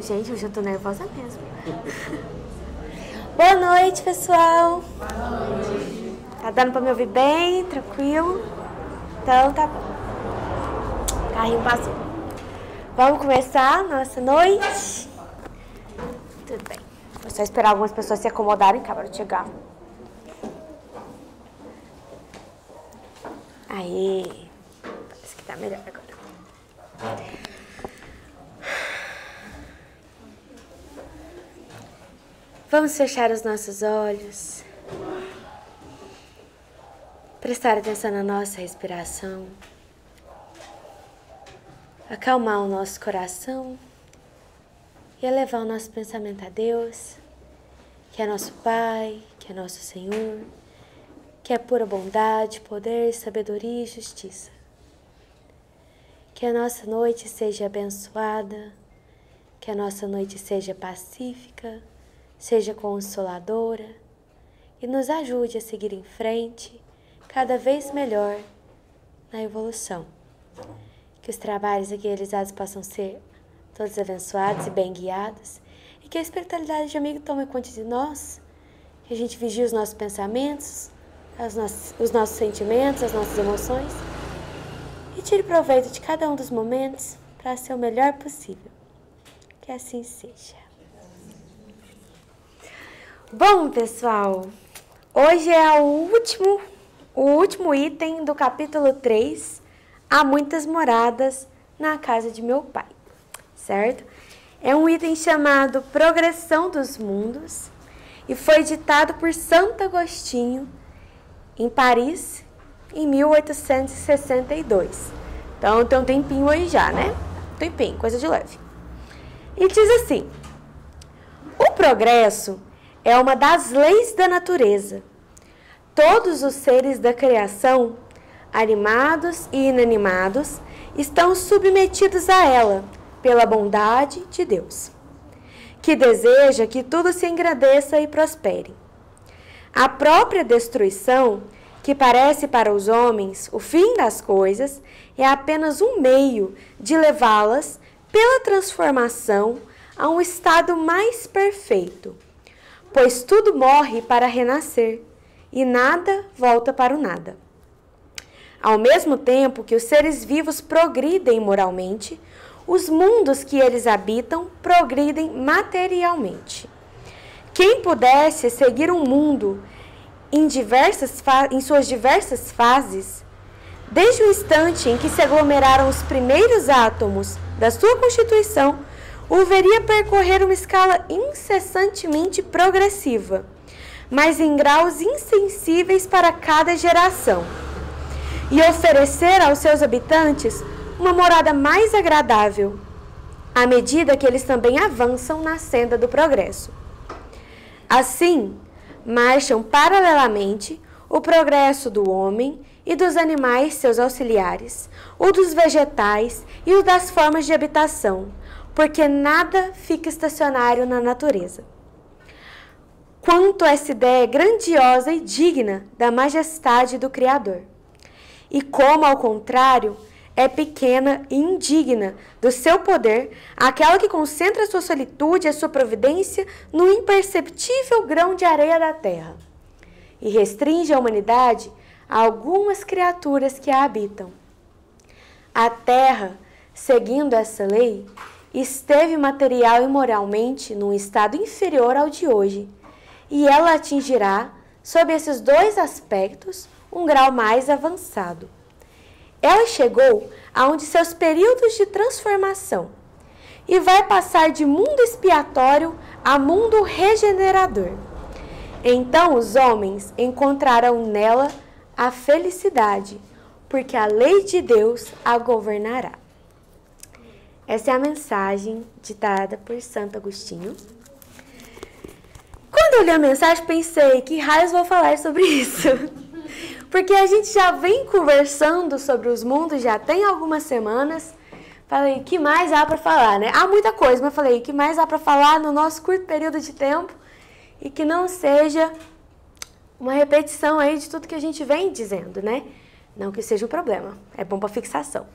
Gente, hoje eu tô nervosa mesmo. Boa noite, pessoal. Boa noite. Tá dando pra me ouvir bem? Tranquilo? Então tá bom. Carrinho passou. Vamos começar a nossa noite? Tudo bem. Vou só esperar algumas pessoas se acomodarem, acabaram de chegar. Aí. Parece que tá melhor agora. Vamos fechar os nossos olhos, prestar atenção na nossa respiração, acalmar o nosso coração e elevar o nosso pensamento a Deus, que é nosso Pai, que é nosso Senhor, que é pura bondade, poder, sabedoria e justiça. Que a nossa noite seja abençoada, que a nossa noite seja pacífica, seja consoladora e nos ajude a seguir em frente, cada vez melhor na evolução. Que os trabalhos aqui realizados possam ser todos abençoados e bem guiados e que a espiritualidade de amigo tome conta de nós, que a gente vigie os nossos pensamentos, os nossos sentimentos, as nossas emoções e tire proveito de cada um dos momentos para ser o melhor possível. Que assim seja. Bom, pessoal, hoje é o último item do capítulo 3, Há muitas moradas na casa de meu pai, certo? É um item chamado Progressão dos Mundos e foi ditado por Santo Agostinho em Paris em 1862. Então tem um tempinho aí já, né? Tempinho, coisa de leve. E diz assim: o progresso é uma das leis da natureza. Todos os seres da criação, animados e inanimados, estão submetidos a ela pela bondade de Deus, que deseja que tudo se engrandeça e prospere. A própria destruição, que parece para os homens o fim das coisas, é apenas um meio de levá-las pela transformação a um estado mais perfeito, pois tudo morre para renascer e nada volta para o nada. Ao mesmo tempo que os seres vivos progridem moralmente, os mundos que eles habitam progridem materialmente. Quem pudesse seguir um mundo em suas diversas fases, desde o instante em que se aglomeraram os primeiros átomos da sua constituição, o veria percorrer uma escala incessantemente progressiva, mas em graus insensíveis para cada geração, e oferecer aos seus habitantes uma morada mais agradável, à medida que eles também avançam na senda do progresso. Assim, marcham paralelamente o progresso do homem e dos animais seus auxiliares, o dos vegetais e o das formas de habitação, porque nada fica estacionário na natureza. Quanto essa ideia é grandiosa e digna da majestade do Criador. E como, ao contrário, é pequena e indigna do seu poder aquela que concentra sua solitude e a sua providência no imperceptível grão de areia da terra, e restringe a humanidade a algumas criaturas que a habitam. A terra, seguindo essa lei, esteve material e moralmente num estado inferior ao de hoje, e ela atingirá, sob esses dois aspectos, um grau mais avançado. Ela chegou a um de seus períodos de transformação e vai passar de mundo expiatório a mundo regenerador. Então os homens encontrarão nela a felicidade, porque a lei de Deus a governará. Essa é a mensagem ditada por Santo Agostinho. Quando eu li a mensagem, pensei, que raios vou falar sobre isso? Porque a gente já vem conversando sobre os mundos, já tem algumas semanas. Falei, que mais há para falar, né? Há muita coisa, mas falei, que mais há para falar no nosso curto período de tempo e que não seja uma repetição aí de tudo que a gente vem dizendo, né? Não que seja um problema, é bom para fixação.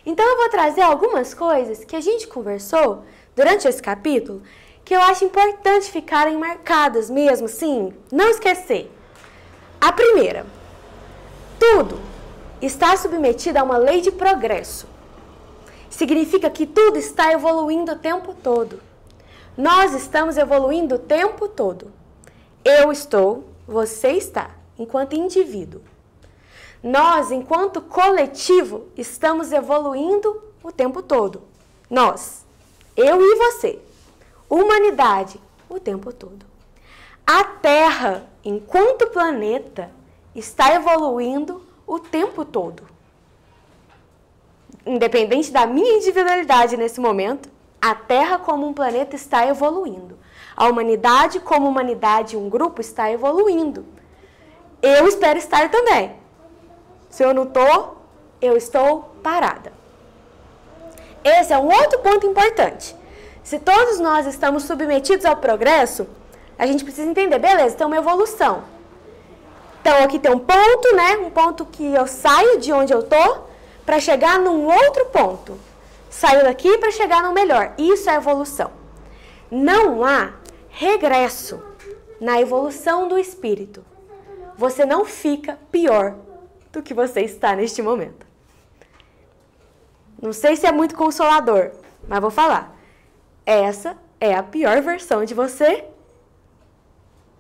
Então eu vou trazer algumas coisas que a gente conversou durante esse capítulo que eu acho importante ficarem marcadas mesmo, sim, não esquecer. A primeira, tudo está submetido a uma lei de progresso. Significa que tudo está evoluindo o tempo todo. Nós estamos evoluindo o tempo todo. Eu estou, você está, enquanto indivíduo. Nós, enquanto coletivo, estamos evoluindo o tempo todo. Nós, eu e você, humanidade, o tempo todo. A Terra, enquanto planeta, está evoluindo o tempo todo. Independente da minha individualidade nesse momento, a Terra como um planeta está evoluindo. A humanidade como humanidade, um grupo, está evoluindo. Eu espero estar também. Se eu não estou, eu estou parada. Esse é um outro ponto importante. Se todos nós estamos submetidos ao progresso, a gente precisa entender, beleza, tem uma evolução. Então aqui tem um ponto, né? Um ponto que eu saio de onde eu estou para chegar num outro ponto. Saio daqui para chegar no melhor. Isso é evolução. Não há regresso na evolução do espírito. Você não fica pior do que você está neste momento. Não sei se é muito consolador, mas vou falar. Essa é a pior versão de você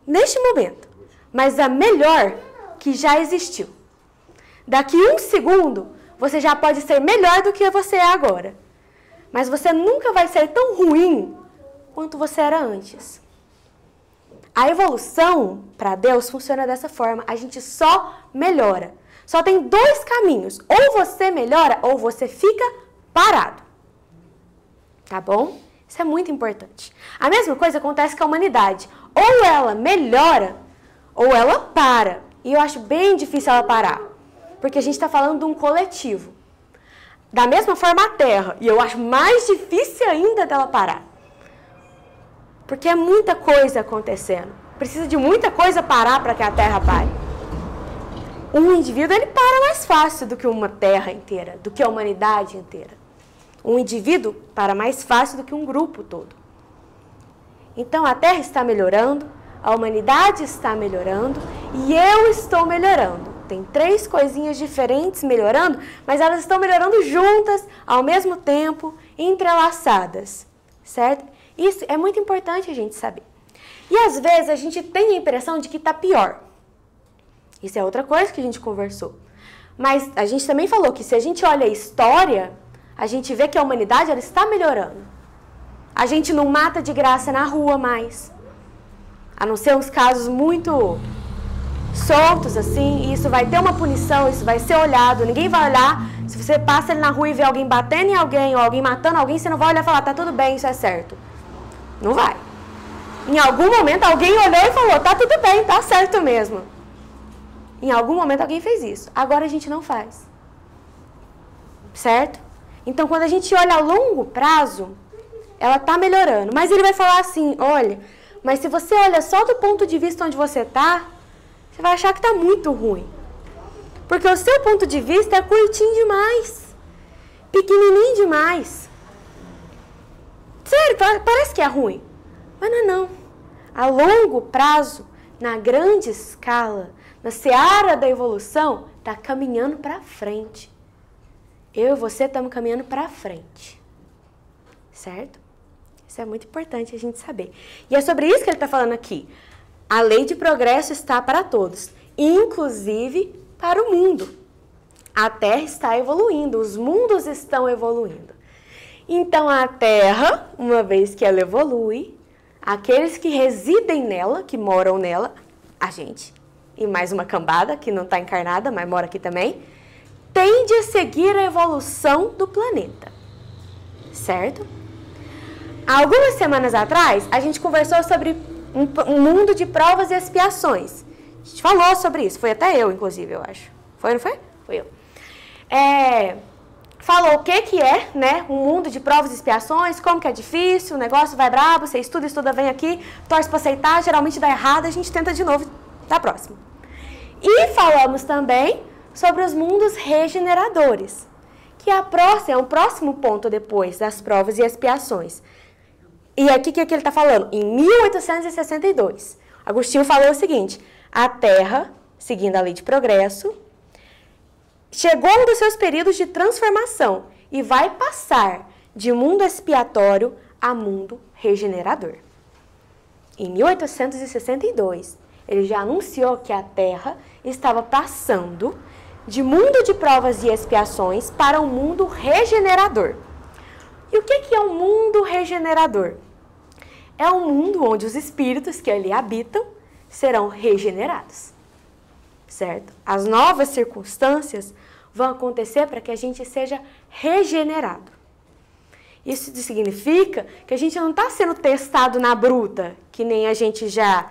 neste momento, mas a melhor que já existiu. Daqui um segundo, você já pode ser melhor do que você é agora. Mas você nunca vai ser tão ruim quanto você era antes. A evolução, para Deus, funciona dessa forma. A gente só melhora. Só tem dois caminhos. Ou você melhora, ou você fica parado. Tá bom? Isso é muito importante. A mesma coisa acontece com a humanidade. Ou ela melhora, ou ela para. E eu acho bem difícil ela parar. Porque a gente está falando de um coletivo. Da mesma forma a Terra. E eu acho mais difícil ainda dela parar. Porque é muita coisa acontecendo. Precisa de muita coisa parar para que a Terra pare. Um indivíduo, ele para mais fácil do que uma Terra inteira, do que a humanidade inteira. Um indivíduo para mais fácil do que um grupo todo. Então a Terra está melhorando, a humanidade está melhorando e eu estou melhorando. Tem três coisinhas diferentes melhorando, mas elas estão melhorando juntas, ao mesmo tempo, entrelaçadas, certo? Isso é muito importante a gente saber. E às vezes a gente tem a impressão de que está pior. Isso é outra coisa que a gente conversou. Mas a gente também falou que se a gente olha a história, a gente vê que a humanidade ela está melhorando. A gente não mata de graça na rua mais. A não ser uns casos muito soltos, assim, e isso vai ter uma punição, isso vai ser olhado, ninguém vai olhar. Se você passa ali na rua e vê alguém batendo em alguém ou alguém matando alguém, você não vai olhar e falar, tá tudo bem, isso é certo. Não vai. Em algum momento alguém olhou e falou, tá tudo bem, tá certo mesmo. Em algum momento alguém fez isso. Agora a gente não faz. Certo? Então quando a gente olha a longo prazo, ela tá melhorando. Mas ele vai falar assim, olha, mas se você olha só do ponto de vista onde você tá, você vai achar que tá muito ruim. Porque o seu ponto de vista é curtinho demais. Pequenininho demais. Sério, parece que é ruim. Mas não é não. A longo prazo, na grande escala, na seara da evolução, está caminhando para frente. Eu e você estamos caminhando para frente. Certo? Isso é muito importante a gente saber. E é sobre isso que ele está falando aqui. A lei de progresso está para todos, inclusive para o mundo. A Terra está evoluindo, os mundos estão evoluindo. Então a Terra, uma vez que ela evolui, aqueles que residem nela, que moram nela, a gente, e mais uma cambada que não está encarnada, mas mora aqui também, tende a seguir a evolução do planeta. Certo? Há algumas semanas atrás, a gente conversou sobre um mundo de provas e expiações. A gente falou sobre isso, foi até eu, inclusive, eu acho. Foi, não foi? Foi eu. Falou o que é, né, um mundo de provas e expiações, como que é difícil, o negócio vai brabo, você estuda, vem aqui, torce para aceitar, geralmente dá errado, a gente tenta de novo, da próxima. E falamos também sobre os mundos regeneradores, que é um próximo ponto depois das provas e expiações. E aqui o que ele está falando? Em 1862, Agostinho falou o seguinte: a Terra, seguindo a lei de progresso, chegou a um dos seus períodos de transformação e vai passar de mundo expiatório a mundo regenerador. Em 1862, ele já anunciou que a Terra estava passando de mundo de provas e expiações para um mundo regenerador. E o que é um mundo regenerador? É um mundo onde os espíritos que ali habitam serão regenerados, certo? As novas circunstâncias vão acontecer para que a gente seja regenerado. Isso significa que a gente não está sendo testado na bruta, que nem a gente já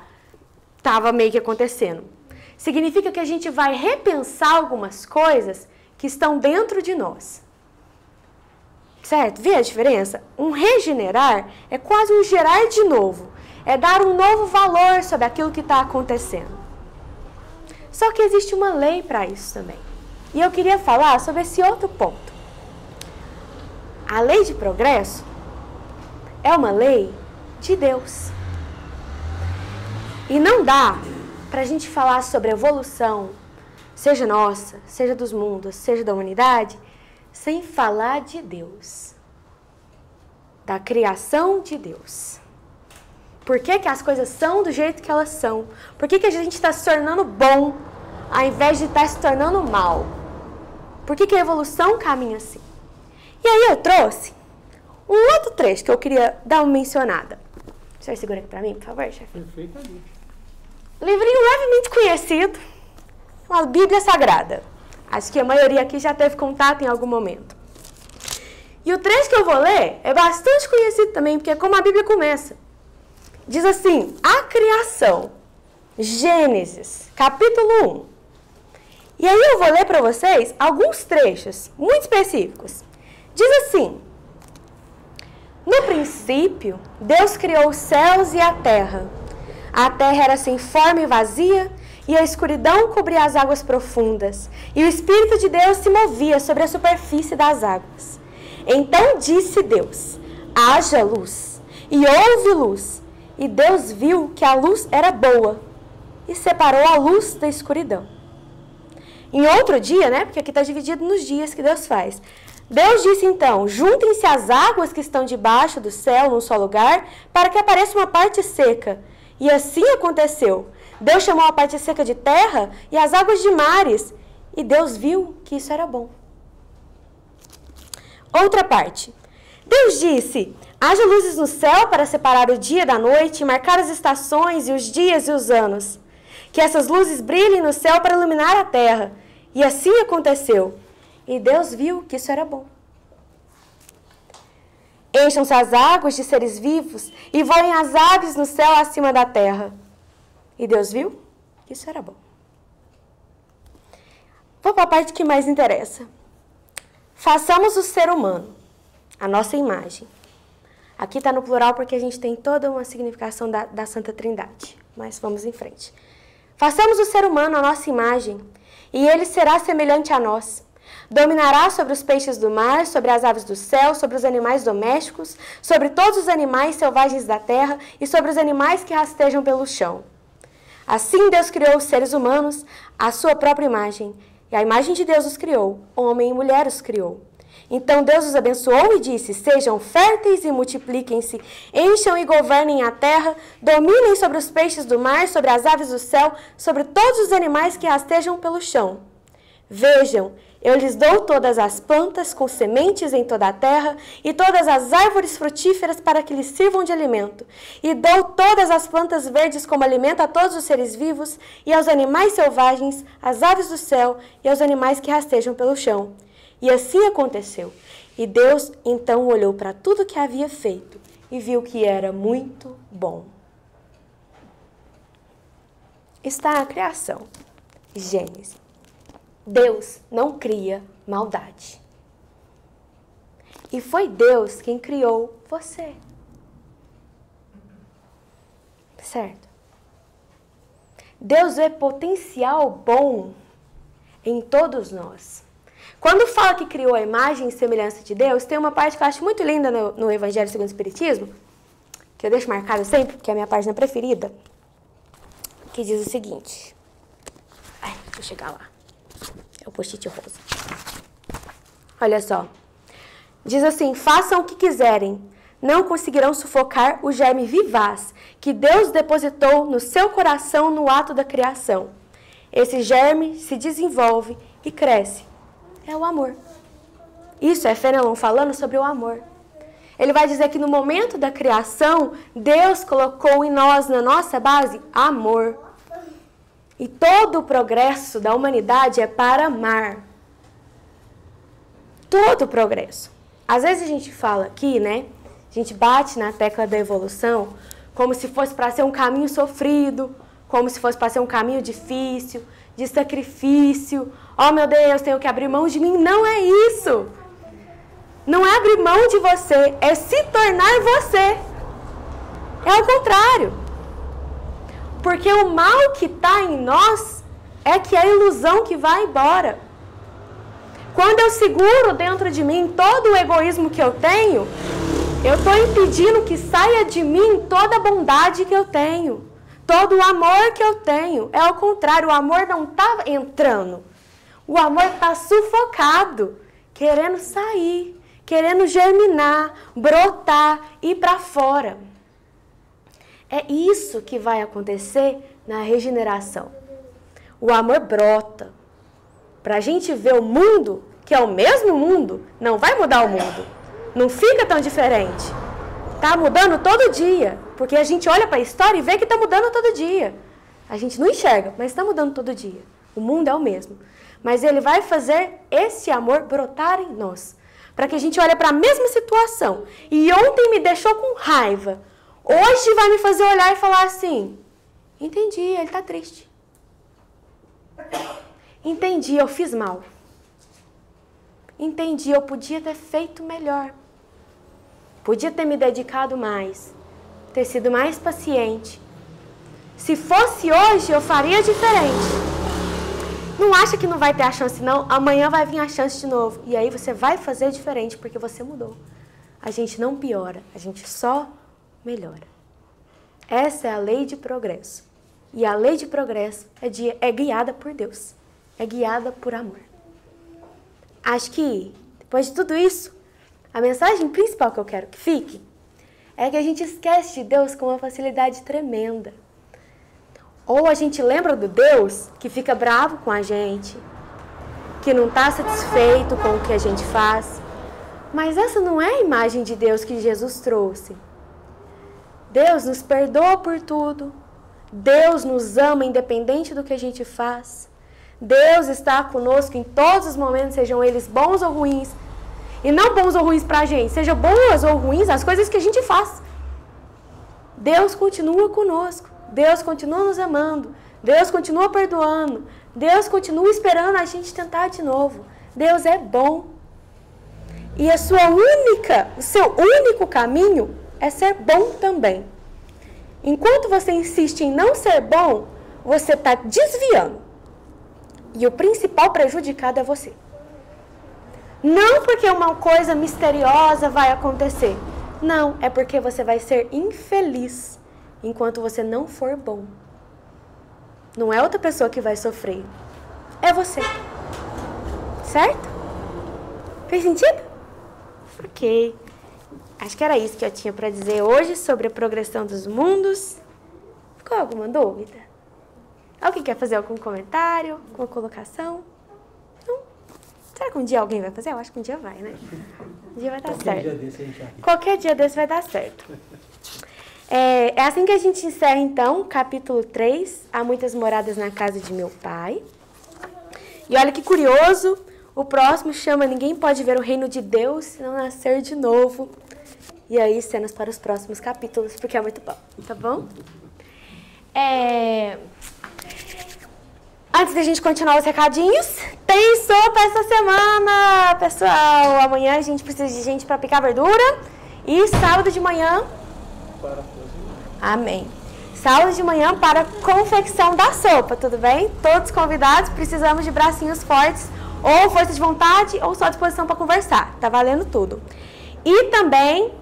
estava meio que acontecendo. Significa que a gente vai repensar algumas coisas que estão dentro de nós. Certo? Vê a diferença? Um regenerar é quase um gerar de novo. É dar um novo valor sobre aquilo que está acontecendo. Só que existe uma lei para isso também. E eu queria falar sobre esse outro ponto. A lei de progresso é uma lei de Deus. E não dá para a gente falar sobre evolução, seja nossa, seja dos mundos, seja da humanidade, sem falar de Deus, da criação de Deus. Por que as coisas são do jeito que elas são? Por que a gente está se tornando bom ao invés de estar se tornando mal? Por que a evolução caminha assim? E aí eu trouxe um outro trecho que eu queria dar uma mencionada. O senhor segura aqui para mim, por favor, chefe? Perfeitamente. Livrinho levemente conhecido, uma Bíblia Sagrada. Acho que a maioria aqui já teve contato em algum momento. E o trecho que eu vou ler é bastante conhecido também, porque é como a Bíblia começa. Diz assim: a criação, Gênesis, capítulo 1. E aí eu vou ler para vocês alguns trechos muito específicos. Diz assim: no princípio, Deus criou os céus e a terra. A terra era sem forma e vazia, e a escuridão cobria as águas profundas, e o Espírito de Deus se movia sobre a superfície das águas. Então disse Deus: haja luz, e houve luz. E Deus viu que a luz era boa, e separou a luz da escuridão. Em outro dia, né, porque aqui está dividido nos dias que Deus faz. Deus disse então: juntem-se as águas que estão debaixo do céu num só lugar, para que apareça uma parte seca. E assim aconteceu. Deus chamou a parte seca de terra e as águas de mares. E Deus viu que isso era bom. Outra parte. Deus disse: haja luzes no céu para separar o dia da noite, marcar as estações e os dias e os anos. Que essas luzes brilhem no céu para iluminar a terra. E assim aconteceu. E Deus viu que isso era bom. Encham-se as águas de seres vivos e voem as aves no céu acima da terra. E Deus viu que isso era bom. Vou para a parte que mais interessa. Façamos o ser humano, a nossa imagem. Aqui está no plural porque a gente tem toda uma significação da Santa Trindade. Mas vamos em frente. Façamos o ser humano a nossa imagem, e ele será semelhante a nós. Dominará sobre os peixes do mar, sobre as aves do céu, sobre os animais domésticos, sobre todos os animais selvagens da terra e sobre os animais que rastejam pelo chão. Assim Deus criou os seres humanos à sua própria imagem, e a imagem de Deus os criou, homem e mulher os criou. Então Deus os abençoou e disse: sejam férteis e multipliquem-se, encham e governem a terra, dominem sobre os peixes do mar, sobre as aves do céu, sobre todos os animais que rastejam pelo chão. Vejam, eu lhes dou todas as plantas com sementes em toda a terra e todas as árvores frutíferas para que lhes sirvam de alimento. E dou todas as plantas verdes como alimento a todos os seres vivos e aos animais selvagens, às aves do céu e aos animais que rastejam pelo chão. E assim aconteceu. E Deus então olhou para tudo que havia feito e viu que era muito bom. Está na criação. Gênesis. Deus não cria maldade. E foi Deus quem criou você. Certo? Deus vê potencial bom em todos nós. Quando fala que criou a imagem e semelhança de Deus, tem uma parte que eu acho muito linda no Evangelho segundo o Espiritismo, que eu deixo marcado sempre, porque é a minha página preferida, que diz o seguinte. Ai, deixa eu chegar lá. É o post-it rosa. Olha só. Diz assim, façam o que quiserem, não conseguirão sufocar o germe vivaz que Deus depositou no seu coração no ato da criação. Esse germe se desenvolve e cresce. É o amor. Isso é Fenelon falando sobre o amor. Ele vai dizer que no momento da criação, Deus colocou em nós, na nossa base, amor. E todo o progresso da humanidade é para amar. Todo o progresso. Às vezes a gente fala aqui, né? A gente bate na tecla da evolução como se fosse para ser um caminho sofrido, como se fosse para ser um caminho difícil, de sacrifício. Oh, meu Deus, tenho que abrir mão de mim. Não é isso. Não é abrir mão de você, é se tornar você. É o contrário. Porque o mal que está em nós é que é a ilusão que vai embora. Quando eu seguro dentro de mim todo o egoísmo que eu tenho, eu estou impedindo que saia de mim toda a bondade que eu tenho, todo o amor que eu tenho. É o contrário, o amor não está entrando. O amor está sufocado, querendo sair, querendo germinar, brotar, ir para fora. É isso que vai acontecer na regeneração. O amor brota. Para a gente ver o mundo, que é o mesmo mundo, não vai mudar o mundo. Não fica tão diferente. Está mudando todo dia. Porque a gente olha para a história e vê que está mudando todo dia. A gente não enxerga, mas está mudando todo dia. O mundo é o mesmo. Mas ele vai fazer esse amor brotar em nós. Para que a gente olhe para a mesma situação. E ontem me deixou com raiva. Hoje vai me fazer olhar e falar assim, entendi, ele está triste. Entendi, eu fiz mal. Entendi, eu podia ter feito melhor. Podia ter me dedicado mais. Ter sido mais paciente. Se fosse hoje, eu faria diferente. Não acha que não vai ter a chance, não? Amanhã vai vir a chance de novo. E aí você vai fazer diferente, porque você mudou. A gente não piora, a gente só melhora. Essa é a lei de progresso. E a lei de progresso é guiada por Deus. É guiada por amor. Acho que, depois de tudo isso, a mensagem principal que eu quero que fique é que a gente esquece de Deus com uma facilidade tremenda. Ou a gente lembra do Deus que fica bravo com a gente, que não está satisfeito com o que a gente faz. Mas essa não é a imagem de Deus que Jesus trouxe. Deus nos perdoa por tudo. Deus nos ama independente do que a gente faz. Deus está conosco em todos os momentos, sejam eles bons ou ruins. E não bons ou ruins para a gente, sejam boas ou ruins as coisas que a gente faz. Deus continua conosco. Deus continua nos amando. Deus continua perdoando. Deus continua esperando a gente tentar de novo. Deus é bom. E o seu único caminho é ser bom também. Enquanto você insiste em não ser bom, você está desviando. E o principal prejudicado é você. Não porque uma coisa misteriosa vai acontecer. Não, é porque você vai ser infeliz enquanto você não for bom. Não é outra pessoa que vai sofrer. É você. Certo? Fez sentido? Ok. Acho que era isso que eu tinha para dizer hoje sobre a progressão dos mundos. Ficou alguma dúvida? Alguém quer fazer algum comentário, alguma colocação? Não? Será que um dia alguém vai fazer? Eu acho que um dia vai, né? Um dia vai dar certo. Qualquer dia desse vai dar certo. É assim que a gente encerra, então, capítulo 3. Há muitas moradas na casa de meu pai. E olha que curioso, o próximo chama Ninguém Pode Ver o Reino de Deus Se Não Nascer de Novo. E aí, cenas para os próximos capítulos, porque é muito bom, tá bom? Antes da gente continuar os recadinhos, tem sopa essa semana, pessoal. Amanhã a gente precisa de gente para picar verdura. E sábado de manhã... Amém. Sábado de manhã para confecção da sopa, tudo bem? Todos convidados, precisamos de bracinhos fortes. ou força de vontade, ou só disposição para conversar. Tá valendo tudo. E também,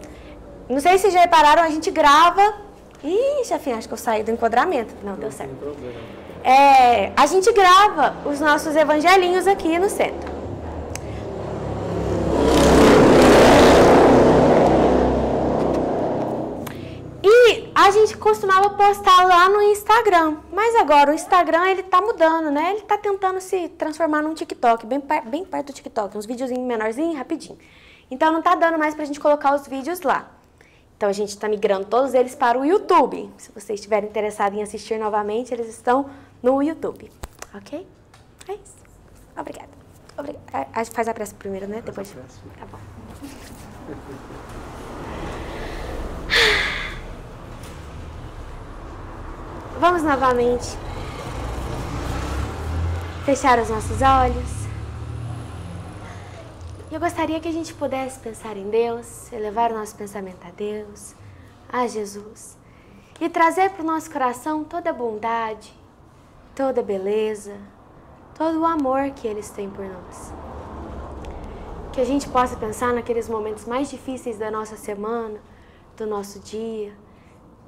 não sei se vocês já repararam, a gente grava... Ih, chefinha, acho que eu saí do enquadramento. Não, deu certo. A gente grava os nossos evangelinhos aqui no centro. E a gente costumava postar lá no Instagram, mas agora o Instagram ele tá mudando, né? Ele tá tentando se transformar num TikTok, bem perto do TikTok, uns videozinhos menorzinhos, rapidinho. Então não tá dando mais pra gente colocar os vídeos lá. Então a gente tá migrando todos eles para o YouTube. Se vocês estiverem interessados em assistir novamente, eles estão no YouTube, ok? É isso. Obrigada. Faz a pressa primeiro, né? Depois. Tá bom. Vamos novamente fechar os nossos olhos. Eu gostaria que a gente pudesse pensar em Deus, elevar o nosso pensamento a Deus, a Jesus, e trazer para o nosso coração toda a bondade, toda a beleza, todo o amor que eles têm por nós. Que a gente possa pensar naqueles momentos mais difíceis da nossa semana, do nosso dia,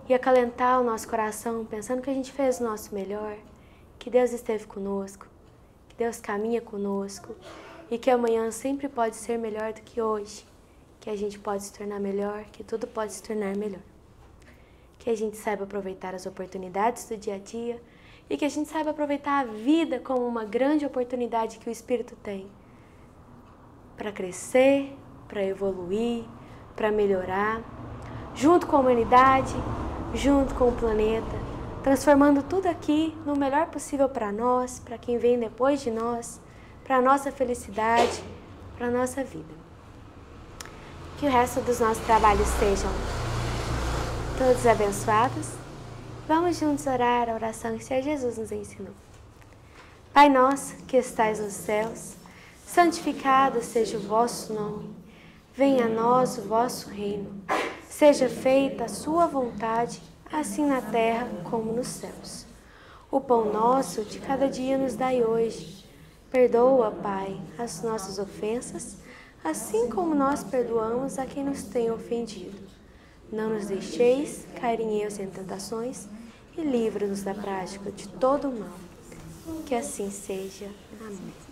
e acalentar o nosso coração pensando que a gente fez o nosso melhor, que Deus esteve conosco, que Deus caminha conosco e que amanhã sempre pode ser melhor do que hoje, que a gente pode se tornar melhor, que tudo pode se tornar melhor. Que a gente saiba aproveitar as oportunidades do dia a dia e que a gente saiba aproveitar a vida como uma grande oportunidade que o Espírito tem para crescer, para evoluir, para melhorar, junto com a humanidade, junto com o planeta, transformando tudo aqui no melhor possível para nós, para quem vem depois de nós, para a nossa felicidade, para a nossa vida. Que o resto dos nossos trabalhos sejam todos abençoados. Vamos juntos orar a oração que o Senhor Jesus nos ensinou. Pai nosso, que estais nos céus, santificado seja o vosso nome. Venha a nós o vosso reino. Seja feita a sua vontade, assim na terra como nos céus. O pão nosso de cada dia nos dai hoje. Perdoa, Pai, as nossas ofensas, assim como nós perdoamos a quem nos tem ofendido. Não nos deixeis cair em erros e tentações e livra-nos da prática de todo o mal. Que assim seja. Amém.